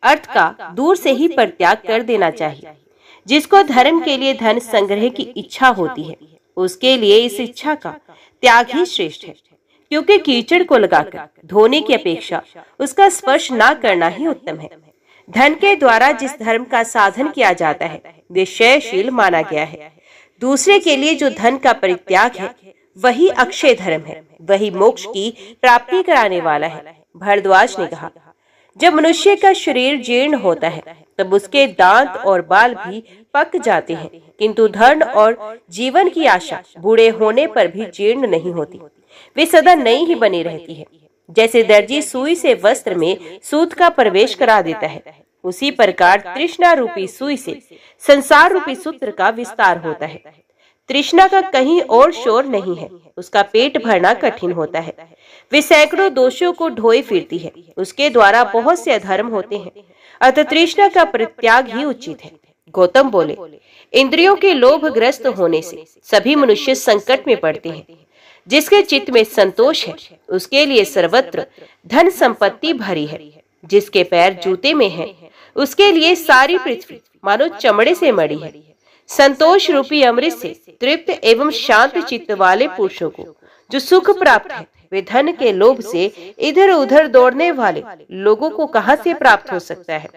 अर्थ का दूर से ही परित्याग कर देना चाहिए। जिसको धर्म के लिए धन संग्रह की इच्छा होती है, उसके लिए इस इच्छा का त्याग ही श्रेष्ठ है, क्योंकि कीचड़ को लगाकर धोने की अपेक्षा उसका स्पर्श न करना ही उत्तम है। धन के द्वारा जिस धर्म का साधन किया जाता है, वे क्षयशील माना गया है। दूसरे के लिए जो धन का परित्याग है, वही अक्षय धर्म है, वही मोक्ष की प्राप्ति कराने वाला है। भरद्वाज ने कहा, जब मनुष्य का शरीर जीर्ण होता है, तब उसके दांत और बाल भी पक जाते हैं, किंतु धन और जीवन की आशा बूढ़े होने पर भी जीर्ण नहीं होती, वे सदा नई ही बनी रहती है। जैसे दर्जी सुई से वस्त्र में सूत का प्रवेश करा देता है, उसी प्रकार तृष्णा रूपी सुई से संसार रूपी सूत्र का विस्तार होता है। तृष्णा का कहीं और शोर नहीं है, उसका पेट भरना कठिन होता है। वे सैकड़ों दोषों को ढोए फिरती है, उसके द्वारा बहुत से अधर्म होते हैं। अतः तृष्णा का परित्याग ही उचित है। गौतम बोले, इंद्रियों के लोभग्रस्त होने से सभी मनुष्य संकट में पड़ते हैं। जिसके चित्त में संतोष है, उसके लिए सर्वत्र धन संपत्ति भरी है। जिसके पैर जूते में हैं, उसके लिए सारी पृथ्वी मानो चमड़े से मड़ी है। संतोष रूपी अमृत से तृप्त एवं शांत चित्त वाले पुरुषों को जो सुख प्राप्त है, वे धन के लोभ से इधर उधर दौड़ने वाले लोगों को कहां से प्राप्त हो सकता है।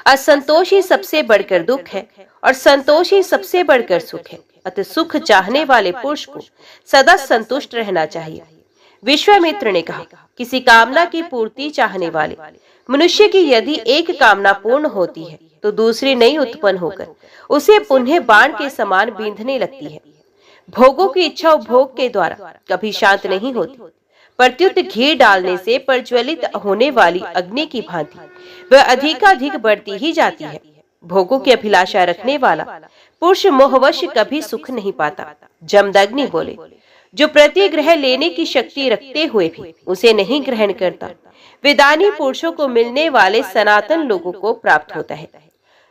असंतोष ही सबसे बढ़कर दुख है और संतोष ही सबसे बढ़कर सुख है। अतः सुख चाहने वाले पुरुष को सदा संतुष्ट रहना चाहिए। विश्वामित्र ने कहा, किसी कामना की पूर्ति चाहने वाले मनुष्य की यदि एक कामना पूर्ण होती है तो दूसरी नई उत्पन्न होकर उसे पुनः बाण के समान बींधने लगती है। भोगों की इच्छा उपभोग के द्वारा कभी शांत नहीं होती, प्रत्युत घी डालने से प्रज्वलित होने वाली अग्नि की भांति वह अधिकाधिक बढ़ती ही जाती है। भोगों की अभिलाषा रखने वाला पुरुष मोहवश कभी सुख नहीं पाता। जमदग्नि बोले, जो प्रतिग्रह लेने की शक्ति रखते हुए भी उसे नहीं ग्रहण करता, वेदानी पुरुषों को मिलने वाले सनातन लोगों को प्राप्त होता है।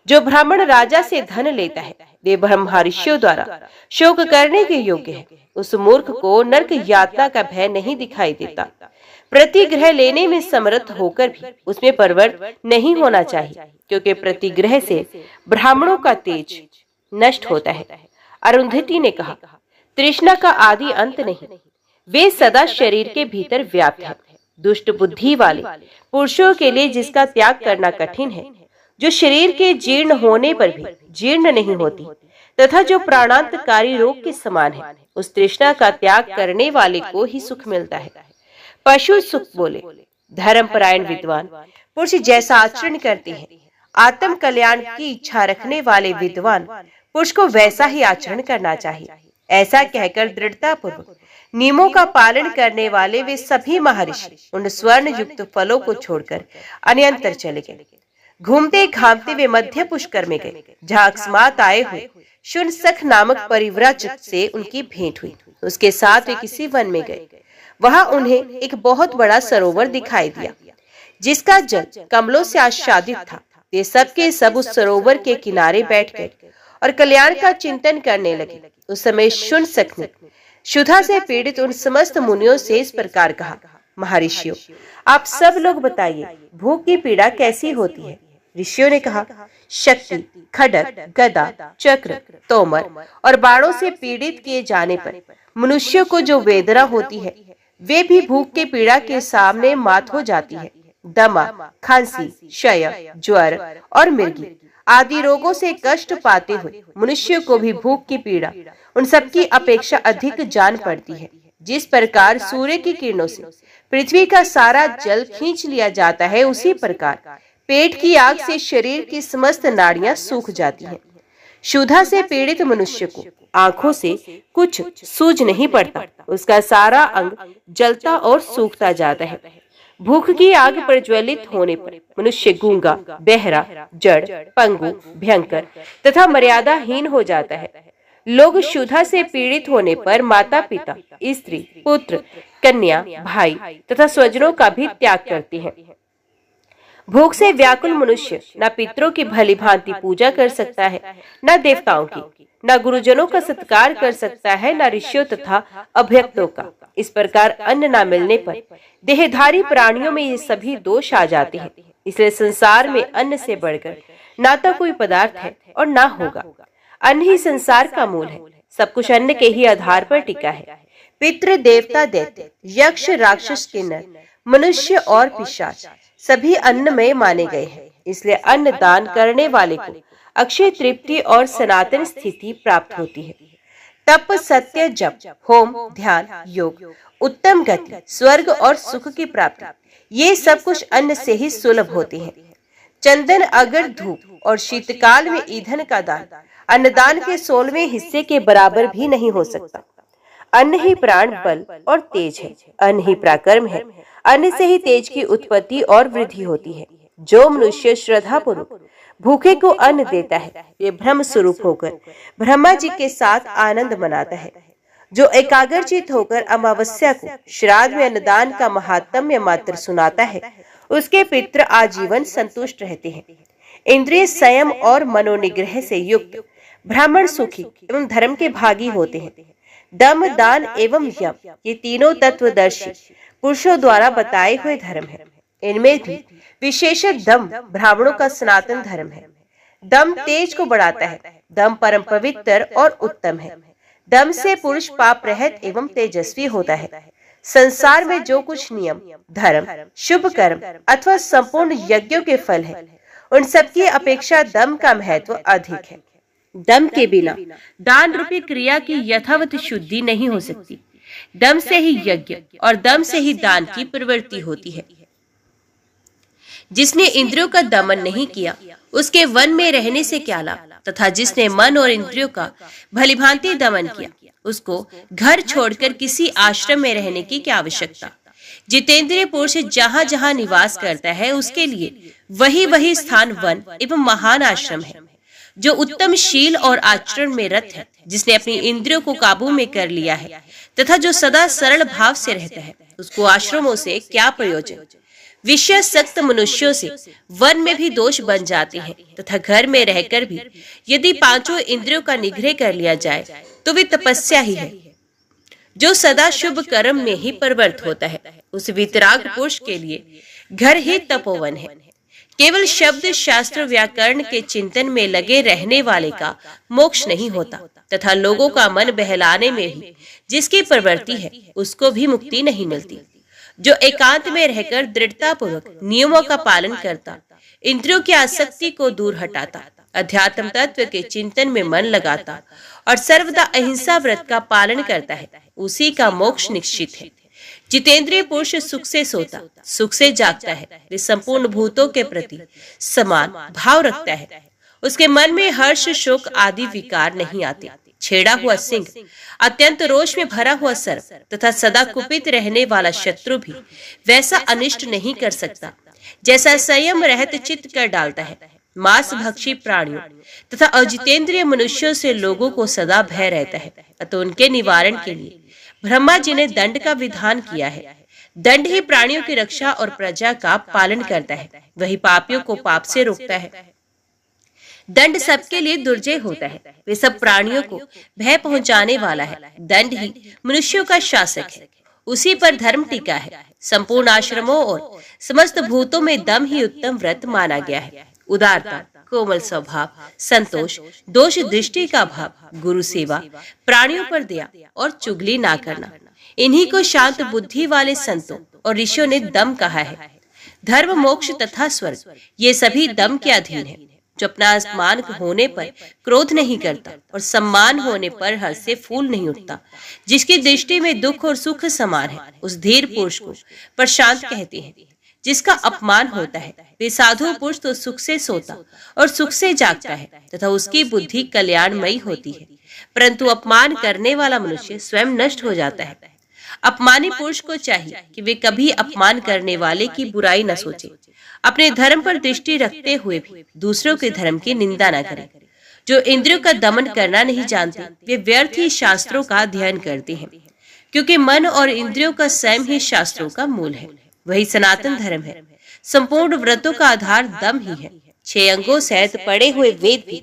जो ब्राह्मण राजा से धन लेता है वे ब्रह्मर्षियों द्वारा शोक करने के योग्य है। उस मूर्ख को नरक यातना का भय नहीं दिखाई देता। प्रतिग्रह लेने में समर्थ होकर भी उसमें परवर्त नहीं होना चाहिए, क्योंकि प्रतिग्रह से ब्राह्मणों का तेज नष्ट होता है। अरुंधति ने कहा, तृष्णा का आदि अंत नहीं, वे सदा शरीर के भीतर व्याप्त है। दुष्ट बुद्धि वाले पुरुषों के लिए जिसका त्याग करना कठिन है, जो शरीर के जीर्ण होने पर भी जीर्ण नहीं होती तथा जो प्राणांतकारी रोग के समान है, उस तृष्णा का त्याग करने वाले को ही सुख मिलता है। पशु सुख बोले, धर्मपरायण विद्वान पुरुष जैसा आचरण करते हैं, आत्म कल्याण की इच्छा रखने वाले विद्वान पुरुष को वैसा ही आचरण करना चाहिए। ऐसा कहकर दृढ़ता पूर्वक नियमों का पालन करने वाले वे सभी महर्षि उन स्वर्ण युक्त फलों को छोड़कर अन्यंतर चले गए। घूमते घामते वे मध्य पुष्कर में गए, जहाँ अकस्मात आए हुए शुनसख नामक परिव्राजक से उनकी भेंट हुई। उसके साथ वे किसी वन में गए। वहां उन्हें एक बहुत बड़ा सरोवर दिखाई दिया, जिसका जल कमलों से आच्छादित था। वे सब के सब उस सरोवर के किनारे बैठ गए और कल्याण का चिंतन करने लगे। उस समय शुनसख ने क्षुधा से पीड़ित उन समस्त मुनियों से इस प्रकार कहा, महर्षियों, आप सब लोग बताइए, भूख की पीड़ा कैसी होती है। ऋषियों ने कहा, शक्ति, खड्ग, गदा, चक्र, तोमर और बाणों से पीड़ित किए जाने पर मनुष्य को जो वेदना होती है, वे भी भूख की पीड़ा के सामने मात हो जाती है। दमा, खांसी, क्षय, ज्वर और मिर्गी आदि रोगों से कष्ट पाते हुए मनुष्य को भी भूख की पीड़ा उन सबकी अपेक्षा अधिक जान पड़ती है। जिस प्रकार सूर्य की किरणों से पृथ्वी का सारा जल खींच लिया जाता है, उसी प्रकार पेट की आग से शरीर की समस्त नाड़ियां सूख जाती हैं। क्षुधा से पीड़ित मनुष्य को आंखों से कुछ सूझ नहीं पड़ता, उसका सारा अंग जलता और सूखता जाता है। भूख की आग प्रज्वलित होने पर मनुष्य गूंगा, बहरा, जड़, पंगु, भयंकर तथा मर्यादाहीन हो जाता है। लोग क्षुधा से पीड़ित होने पर माता पिता, स्त्री, पुत्र, कन्या, भाई तथा स्वजनों का भी त्याग करते हैं। भूख से व्याकुल मनुष्य न पितरों की भली भांति पूजा कर सकता है, न देवताओं की, न गुरुजनों का सत्कार कर सकता है, न ऋषियों तथा अभ्यक्तों का। इस प्रकार अन्न न मिलने पर देहधारी प्राणियों में ये सभी दोष आ जाते हैं। इसलिए संसार में अन्न से बढ़कर ना तो कोई पदार्थ है और ना होगा। अन्न ही संसार का मूल है। सब कुछ अन्न के ही आधार पर टिका है। पितृ, देवता, दैत्य, यक्ष, राक्षस, किन्नर, मनुष्य और पिशाच सभी अन्न में माने गए हैं। इसलिए अन्न दान करने वाले को अक्षय तृप्ति और सनातन स्थिति प्राप्त होती है। तप, सत्य, जप, होम, ध्यान, योग, उत्तम गति, स्वर्ग और सुख की प्राप्ति, ये सब कुछ अन्न से ही सुलभ होते हैं। चंदन, अगर, धूप और शीतकाल में ईंधन का दान अन्नदान के 16वें हिस्से के बराबर भी नहीं हो सकता। अन्न ही प्राण, बल और तेज है। अन्न ही पराक्रम है। अन्न से ही तेज की उत्पत्ति और वृद्धि होती है। जो मनुष्य श्रद्धा पूर्वक भूखे को अन्न देता है, ये ब्रह्म स्वरूप होकर ब्रह्मा जी के साथ आनंद मनाता है। जो एकाग्रचित होकर अमावस्या को श्राद्ध में अन्नदान का महात्म्य मात्र सुनाता है, उसके पितृ आजीवन संतुष्ट रहते हैं। इंद्रिय संयम और मनोनिग्रह से युक्त ब्राह्मण सुखी एवं धर्म के भागी होते हैं। दम, दान एवं यम, ये तीनों तत्वदर्शी पुरुषों द्वारा बताए हुए धर्म है। इनमें भी विशेष दम ब्राह्मणों का सनातन धर्म है। दम तेज को बढ़ाता है। दम परम पवित्र और उत्तम है। दम से पुरुष पाप रहित एवं तेजस्वी होता है। संसार में जो कुछ नियम, धर्म, शुभ कर्म अथवा संपूर्ण यज्ञों के फल है, उन सबकी अपेक्षा दम का महत्व अधिक है। दम के बिना दान रूपी क्रिया की यथावत शुद्धि नहीं हो सकती। दम से ही यज्ञ और दम से ही दान की प्रवृत्ति होती है। जिसने इंद्रियों का दमन नहीं किया, उसके वन में रहने से क्या लाभ, तथा जिसने मन और इंद्रियों का भलीभांति दमन किया, उसको घर छोड़कर किसी आश्रम में रहने की क्या आवश्यकता। जितेंद्रिय पुरुष जहाँ जहाँ निवास करता है, उसके लिए वही वही स्थान वन एवं महान आश्रम है। जो उत्तम शील और आचरण में रत है, जिसने अपनी इंद्रियों को काबू में कर लिया है तथा जो सदा सरल भाव से रहता है, उसको आश्रमों से क्या प्रयोजन। विषय सक्त मनुष्यों से वन में भी दोष बन जाते हैं तथा घर में रहकर भी यदि पांचों इंद्रियों का निग्रह कर लिया जाए तो वे तपस्या ही है। जो सदा शुभ कर्म में ही प्रवृत्त होता है, उस वितराग पुरुष के लिए घर ही तपोवन है। केवल शब्द शास्त्र व्याकरण के चिंतन में लगे रहने वाले का मोक्ष नहीं होता तथा लोगों का मन बहलाने में ही जिसकी प्रवृत्ति है, उसको भी मुक्ति नहीं मिलती। जो एकांत में रहकर दृढ़ता पूर्वक नियमों का पालन करता, इंद्रियों की आसक्ति को दूर हटाता, अध्यात्म तत्व के चिंतन में मन लगाता और सर्वदा अहिंसा व्रत का पालन करता है, उसी का मोक्ष निश्चित है। जितेंद्रिय पुरुष सुख से सोता, सुख से जागता है। वे संपूर्ण भूतों के प्रति समान भाव रखता है। उसके मन में हर्ष, शोक आदि विकार नहीं आते। छेड़ा हुआ सिंह, अत्यंत रोष में भरा हुआ सर्प तथा सदा कुपित रहने वाला शत्रु भी वैसा अनिष्ट नहीं कर सकता जैसा संयम रहत चित्त कर डालता है। मांस भक्षी प्राणियों तथा अजितेंद्रिय मनुष्यों से लोगों को सदा भय रहता है, अतः उनके निवारण के लिए ब्रह्मा जी ने दंड का विधान किया है। दंड ही प्राणियों की रक्षा और प्रजा का पालन करता है, वही पापियों को पाप से रोकता है। दंड सबके लिए दुर्जय होता है, वे सब प्राणियों को भय पहुंचाने वाला है। दंड ही मनुष्यों का शासक है, उसी पर धर्म टिका है। संपूर्ण आश्रमों और समस्त भूतों में दम ही उत्तम व्रत माना गया है। उदारता, कोमल स्वभाव, संतोष, दोष दृष्टि का भाव, गुरु सेवा, प्राणियों पर दया और चुगली ना करना, इन्हीं को शांत बुद्धि वाले संतों और ऋषियों ने दम कहा है। धर्म, मोक्ष तथा स्वर्ग ये सभी दम के अधीन है। जो अपना अपमान होने पर क्रोध नहीं करता और सम्मान होने पर हर्ष से फूल नहीं उठता, जिसकी दृष्टि में दुख और सुख समान है, उस धीर पुरुष को प्रशांत कहते हैं। जिसका अपमान होता है, वे साधु पुरुष तो सुख से सोता और सुख से जागता है तथा उसकी बुद्धि कल्याणमयी होती है, परंतु अपमान करने वाला मनुष्य स्वयं नष्ट हो जाता है। अपमानी पुरुष को चाहिए कि वे कभी अपमान करने वाले की बुराई न सोचे, अपने धर्म पर दृष्टि रखते हुए भी दूसरों के धर्म की निंदा न करें। जो इंद्रियों का दमन करना नहीं जानते, वे व्यर्थ ही शास्त्रों का अध्ययन करते हैं, क्योंकि मन और इंद्रियों का स्वयं ही शास्त्रों का मूल है। वही सनातन धर्म है। संपूर्ण व्रतों का आधार दम ही है। 6 अंगों सहित पड़े हुए वेद भी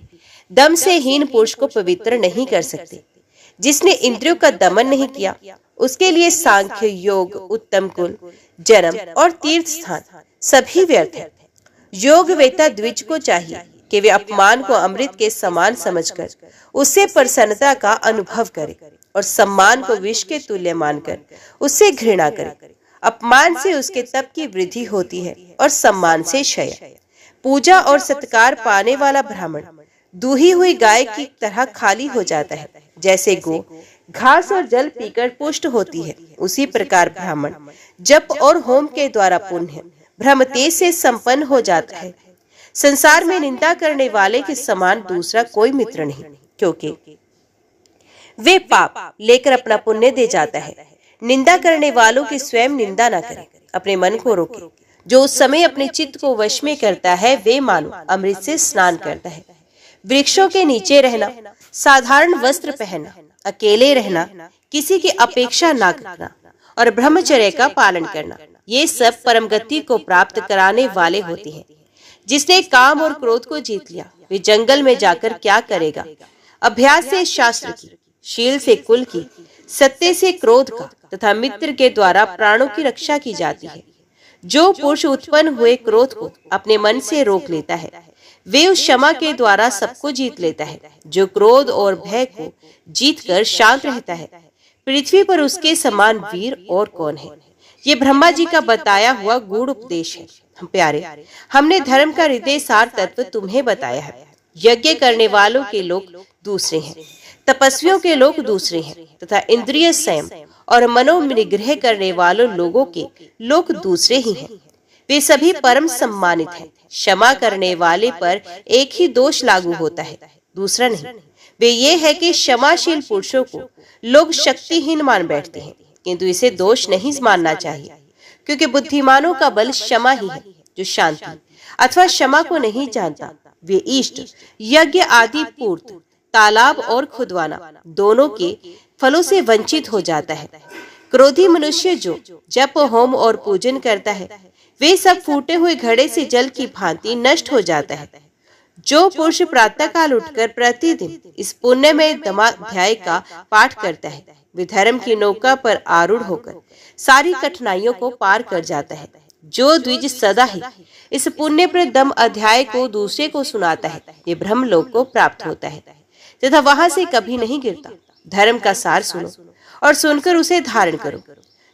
दम से हीन पुरुष को पवित्र नहीं कर सकते। जिसने इंद्रियों का दमन नहीं किया, उसके लिए सांख्य, योग, उत्तम कुल, जन्म और तीर्थ स्थान सभी व्यर्थ है। योग वेता द्विज को चाहिए कि वे अपमान को अमृत के समान समझकर उससे प्रसन्नता का अनुभव करे और सम्मान को विष के तुल्य मानकर उससे घृणा करे। अपमान से उसके तप की वृद्धि होती है और सम्मान से क्षय। पूजा और सत्कार पाने वाला ब्राह्मण दूही हुई गाय की तरह खाली हो जाता है। जैसे गो घास और जल पीकर पुष्ट होती है, उसी प्रकार ब्राह्मण जप और होम के द्वारा पुण्य ब्रह्म तेज से संपन्न हो जाता है। संसार में निंदा करने वाले के समान दूसरा कोई मित्र नहीं, क्योंकि वे पाप लेकर अपना पुण्य दे जाता है। निंदा करने वालों की स्वयं निंदा न करें, अपने मन को रोके। जो उस समय अपने चित्त को वश में करता है, वे मानो अमृत से स्नान करता है। वृक्षों के नीचे रहना, साधारण वस्त्र पहनना, अकेले रहना, किसी की अपेक्षा न करना और ब्रह्मचर्य का पालन करना, ये सब परम गति को प्राप्त कराने वाले होते हैं। जिसने काम और क्रोध को जीत लिया, वे जंगल में जाकर क्या करेगा। अभ्यास से शास्त्र की, शील से कुल की, सत्य से क्रोध का तथा मित्र के द्वारा प्राणों की रक्षा की जाती है। जो पुरुष उत्पन्न हुए क्रोध को अपने मन से रोक लेता है, वे उस क्षमा के द्वारा सबको जीत लेता है। जो क्रोध और भय को जीतकर शांत रहता है, पृथ्वी पर उसके समान वीर और कौन है। ये ब्रह्मा जी का बताया हुआ गूढ़ उपदेश है। हम प्यारे, हमने धर्म का हृदय सार तत्व तुम्हें बताया है। यज्ञ करने वालों के लोग दूसरे हैं, तपस्वियों के लोग दूसरे हैं, तथा इंद्रिय संयम और मनोनिग्रह करने वालों लोगों के लोग दूसरे ही हैं। वे सभी परम सम्मानित हैं। क्षमा करने वाले पर एक ही दोष लागू होता है, दूसरा नहीं। वे ये है कि क्षमाशील पुरुषों को लोग शक्तिहीन मान बैठते हैं, किंतु इसे दोष नहीं मानना चाहिए, क्योंकि बुद्धिमानों का बल क्षमा ही है। जो शांति अथवा क्षमा को नहीं जानता, वे इष्ट, यज्ञ आदि पूर्त, तालाब और खुदवाना दोनों के फलों से वंचित हो जाता है। क्रोधी मनुष्य जो जप, होम और पूजन करता है, वे सब फूटे हुए घड़े से जल की भांति नष्ट हो जाता है। जो पुरुष प्रातः काल उठकर प्रतिदिन इस पुण्यमय धर्माध्याय का पाठ करता है, वे धर्म की नौका पर आरूढ़ होकर सारी कठिनाइयों को पार कर जाता है। जो द्विज सदा ही इस पुण्यप्रद धम्म अध्याय को दूसरे को सुनाता है, ये ब्रह्मलोक को प्राप्त होता है तथा वहां से कभी नहीं गिरता। धर्म का सार सुनो और सुनकर उसे धारण करो।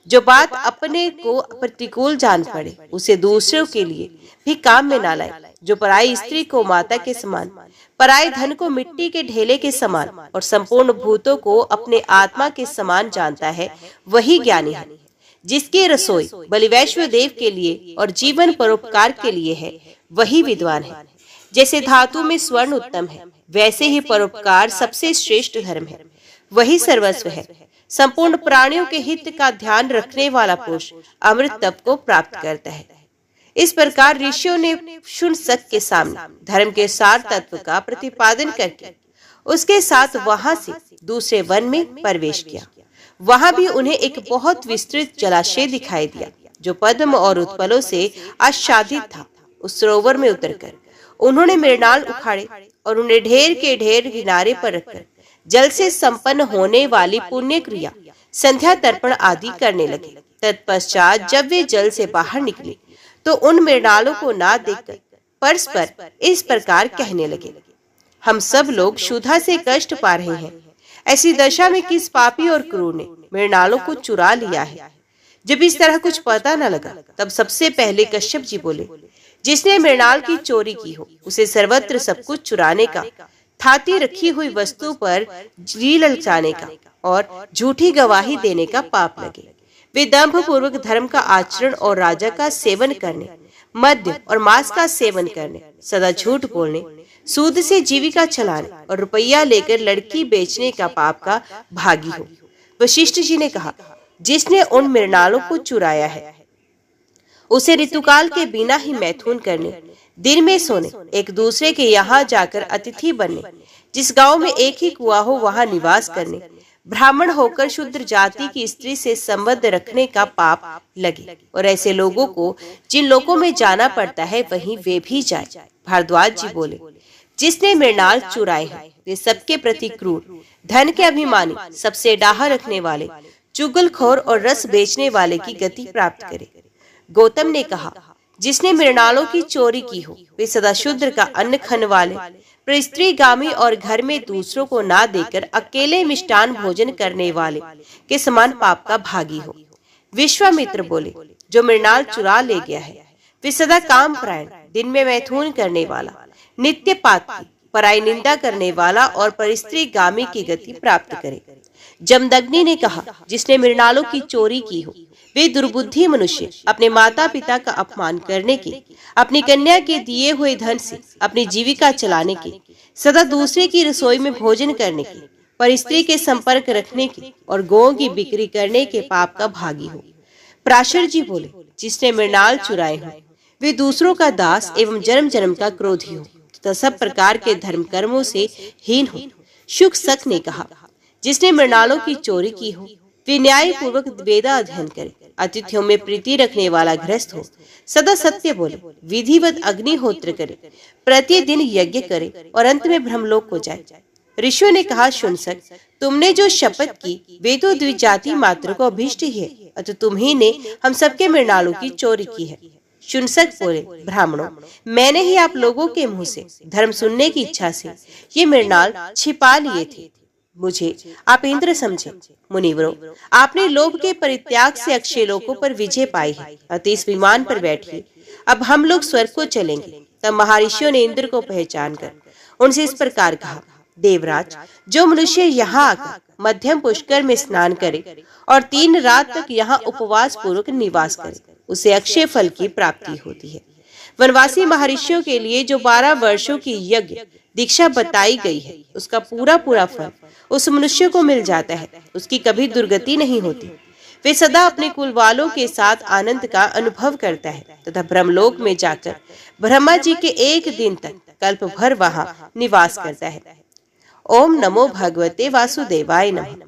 जो बात अपने को प्रतिकूल जान पड़े, उसे दूसरों के लिए भी काम में ना लाए। जो पराई स्त्री को माता के समान, पराये धन को मिट्टी के ढेले के समान और संपूर्ण भूतों को अपने आत्मा के समान जानता है, वही ज्ञानी है। जिसकी रसोई बलिवैश्व देव के लिए और जीवन परोपकार के लिए है, वही विद्वान है। जैसे धातु में स्वर्ण उत्तम है, वैसे ही परोपकार सबसे श्रेष्ठ धर्म है, वही सर्वस्व है। संपूर्ण प्राणियों के हित का ध्यान रखने वाला पुरुष अमृत तप को प्राप्त करता है। इस प्रकार ऋषियों ने शुनशक के सामने धर्म के सार तत्व का प्रतिपादन करके उसके साथ वहां से दूसरे वन में प्रवेश किया। वहां भी उन्हें एक बहुत विस्तृत जलाशय दिखाई दिया, जो पद्म और उत्पलों से आच्छादित था। उस सरोवर में उतरकर उन्होंने मृणाल उखाड़े और उन्हें ढेर के ढेर किनारे पर रखकर जल से संपन्न होने वाली पुण्य क्रिया, संध्या तर्पण आदि करने लगे। तत्पश्चात जब वे जल से बाहर निकले तो उन मृणालों को ना देखकर परस्पर इस प्रकार कहने लगे, हम सब लोग क्षुधा से कष्ट पा रहे हैं। ऐसी दशा में किस पापी और क्रूर ने मृणालों को चुरा लिया है। जब इस तरह कुछ पता न लगा, तब सबसे पहले कश्यप जी बोले, जिसने मृणाल की चोरी की हो, उसे सर्वत्र सब कुछ चुराने का, थाती रखी हुई वस्तु पर जी ललचाने का और झूठी गवाही देने का पाप लगे। वे दंभ पूर्वक धर्म का आचरण और राजा का सेवन करने, मद्य और मांस का सेवन करने, सदा झूठ बोलने, सूद से जीविका चलाने और रुपया लेकर लड़की बेचने का पाप का भागी हो। वशिष्ठ जी ने कहा, जिसने उन मृणालों को चुराया है, उसे ऋतुकाल के बिना ही मैथुन करने, दिन में सोने, एक दूसरे के यहाँ जाकर अतिथि बनने, जिस गांव में एक ही कुआं हो वहां निवास करने, ब्राह्मण होकर शूद्र जाति की स्त्री से संबंध रखने का पाप लगे। और ऐसे लोगों को जिन लोगों में जाना पड़ता है, वहीं वे भी जाए। भारद्वाज जी बोले, जिसने मृणाल चुराए हैं, वे सबके प्रति क्रूर, धन के अभिमानी, सबसे डाह रखने वाले, चुगलखोर और रस बेचने वाले की गति प्राप्त करे। गौतम ने कहा, जिसने मृणालों की चोरी की हो, वे सदा शूद्र का अन्न खाने वाले, पर स्त्रीगामी और घर में दूसरों को ना देकर अकेले मिष्टान भोजन करने वाले के समान पाप का भागी हो। विश्वामित्र बोले, जो मृणाल चुरा ले गया है, वे सदा काम परायण, दिन में मैथुन करने वाला, नित्य पातकी, पराई निंदा करने वाला और परिस्त्रीगामी की गति प्राप्त करे। जमदग्नि ने कहा, जिसने मृणालों की चोरी की हो, वे दुर्बुद्धि मनुष्य अपने माता पिता का अपमान करने के, अपनी कन्या के दिए हुए धन से अपनी जीविका चलाने के, सदा दूसरे की रसोई में भोजन करने के, पर स्त्री के संपर्क रखने के और गौओं की बिक्री करने के पाप का भागी हो। प्राशर जी बोले, जिसने मृणाल चुराए हो, वे दूसरों का दास एवं जन्म जन्म का क्रोधी हो तथा सब प्रकार के धर्म कर्मों से हीन हो। शुक सक ने कहा, जिसने मृणालों की चोरी की हो, वे न्याय पूर्वक वेदा अध्ययन करे, अतिथियों में प्रीति रखने वाला गृहस्थ हो, सदा सत्य बोले, विधिवत अग्निहोत्र करे, प्रतिदिन यज्ञ करे और अंत में ब्रह्मलोक को जाए। ऋषियों ने कहा, शुनशक, तुमने जो शपथ की, वे तो द्विजाति मात्र को अभिष्ट ही है, अतः तुम्ही ने हम सबके मृणालों की चोरी की है। शुनशक बोले, ब्राह्मणों, मैंने ही आप लोगों के मुंह से धर्म सुनने की इच्छा से ये मृणाल छिपा लिए थे। मुझे आप इंद्र समझे। मुनिवरों, आपने लोभ के परित्याग से अक्षय लोकों पर विजय पाई है, अतः इस विमान पर बैठिए। अब हम लोग स्वर्ग को चलेंगे। तब महर्षियों ने इंद्र को पहचान कर उनसे इस प्रकार कहा, देवराज, जो मनुष्य यहाँ आकर मध्यम पुष्कर में स्नान करे और 3 रात तक यहाँ उपवास पूर्वक निवास करे, उसे अक्षय फल की प्राप्ति होती है। वनवासी महर्षियों के लिए जो 12 वर्षों की यज्ञ दीक्षा बताई गई है, उसका पूरा फल उस मनुष्य को मिल जाता है। उसकी कभी दुर्गति नहीं होती। वे सदा अपने कुल वालों के साथ आनंद का अनुभव करता है तथा ब्रह्मलोक में जाकर ब्रह्मा जी के 1 दिन तक कल्प भर वहां निवास करता है। ओम नमो भगवते वासुदेवाय नमः।